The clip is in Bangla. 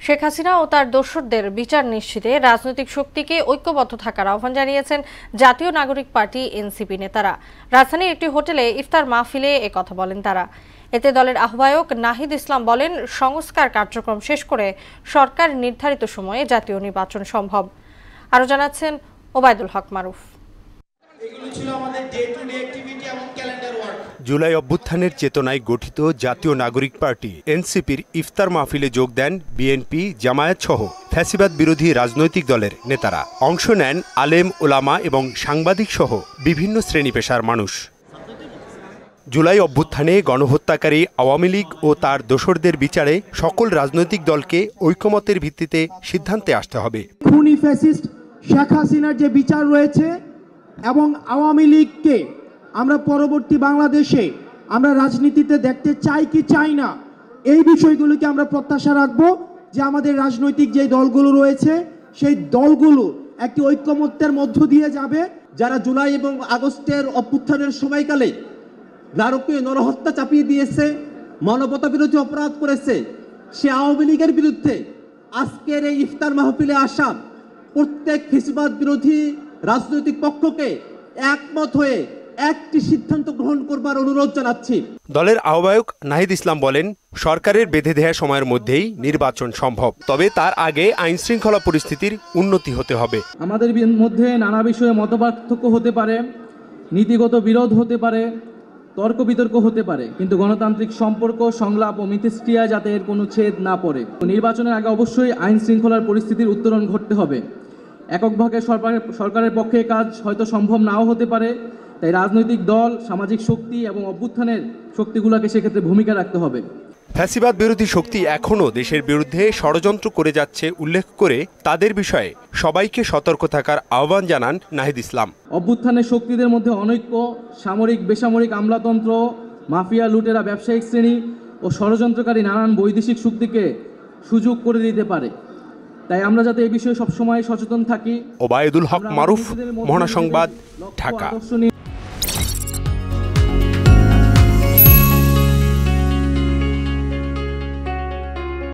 শেখ হাসিনা ও তার দোসরদের বিচার নিশ্চিতে রাজনৈতিক শক্তিকে ঐক্যবদ্ধ থাকার আহ্বান জানিয়েছেন জাতীয় নাগরিক পার্টি এনসিপি নেতারা। রাজধানীর একটি হোটেলে ইফতার মাহফিলে একথা বলেন তারা। এতে দলের আহ্বায়ক নাহিদ ইসলাম বলেন, সংস্কার কার্যক্রম শেষ করে সরকার নির্ধারিত সময়ে জাতীয় নির্বাচন সম্ভব। আরো জানাচ্ছেন ওবায়দুল হক মারুফ। জুলাই অভ্যুত্থানের চেতনায় গঠিত জাতীয় নাগরিক পার্টি এনসিপির ইফতার মাহফিলে যোগ দেন বিএনপি, জামায়াত সহ ফ্যাসিবাদ বিরোধী রাজনৈতিক দলের নেতারা। অংশ নেন আলেম, ওলামা এবং সাংবাদিক সহ বিভিন্ন শ্রেণী পেশার মানুষ। জুলাই অভ্যুত্থানে গণহত্যাকারী আওয়ামী লীগ ও তার দোসরদের বিচারে সকল রাজনৈতিক দলকে ঐকমত্যের ভিত্তিতে সিদ্ধান্তে আসতে হবে। খুনি ফ্যাসিস্ট শেখ হাসিনার যে বিচার রয়েছে এবং আওয়ামী লীগকে আমরা পরবর্তী বাংলাদেশে আমরা রাজনীতিতে দেখতে চাই কি চাই না, এই বিষয়গুলোকে আমরা প্রত্যাশা রাখবো যে আমাদের রাজনৈতিক যে দলগুলো রয়েছে সেই দলগুলো একটি ঐকমত্যের মধ্য দিয়ে যাবে। যারা জুলাই এবং আগস্টের অভ্যুত্থানের সময়কালে নারকীয় নরহত্যা চাপিয়ে দিয়েছে, মানবতা বিরোধী অপরাধ করেছে, সে আওয়ামী লীগের বিরুদ্ধে আজকের এই ইফতার মাহফিলে আসা প্রত্যেক ফ্যাসিবাদ বিরোধী রাজনৈতিক পক্ষকে একমত হয়ে একটি সিদ্ধান্ত গ্রহণ করবার অনুরোধ জানাচ্ছি। দলের আহ্বায়ক নাহিদ ইসলাম বলেন, সরকারের বেঁধে দেওয়া সময়ের মধ্যেই নির্বাচন সম্ভব, তবে তার আগে আইন শৃঙ্খলা পরিস্থিতির উন্নতি হতে হবে। আমাদের মধ্যে নানা বিষয়ে মতপার্থক্য হতে পারে, নীতিগত বিরোধ হতে পারে, তর্ক বিতর্ক হতে পারে, কিন্তু গণতান্ত্রিক সম্পর্ক, সংলাপ ও মিথস্ক্রিয়া যাতে এর কোনো ছেদ না পড়ে। নির্বাচনের আগে অবশ্যই আইন শৃঙ্খলার পরিস্থিতির উত্তরণ ঘটতে হবে। এককভাবে সরকারের পক্ষে কাজ হয়তো সম্ভব নাও হতে পারে, তাই রাজনৈতিক দল, সামাজিক শক্তি এবং অভ্যুত্থানের শক্তিগুলোকে সেক্ষেত্রে ভূমিকা রাখতে হবে। ফ্যাসিবাদ বিরোধী শক্তি এখনও দেশের বিরুদ্ধে ষড়যন্ত্র করে যাচ্ছে উল্লেখ করে তাদের বিষয়ে সবাইকে সতর্ক থাকার আহ্বান জানান নাহিদ ইসলাম। অভ্যুত্থানের শক্তিদের মধ্যে অনৈক্য, সামরিক বেসামরিক আমলাতন্ত্র, মাফিয়া, লুটেরা, ব্যবসায়িক শ্রেণী ও ষড়যন্ত্রকারী নানান বৈদেশিক শক্তিকে সুযোগ করে দিতে পারে। তাই আমরা যাতে এই বিষয়ে সবসময় সচেতন থাকি। ওবায়দুল হক মারুফ, মহানা সংবাদ, ঢাকা।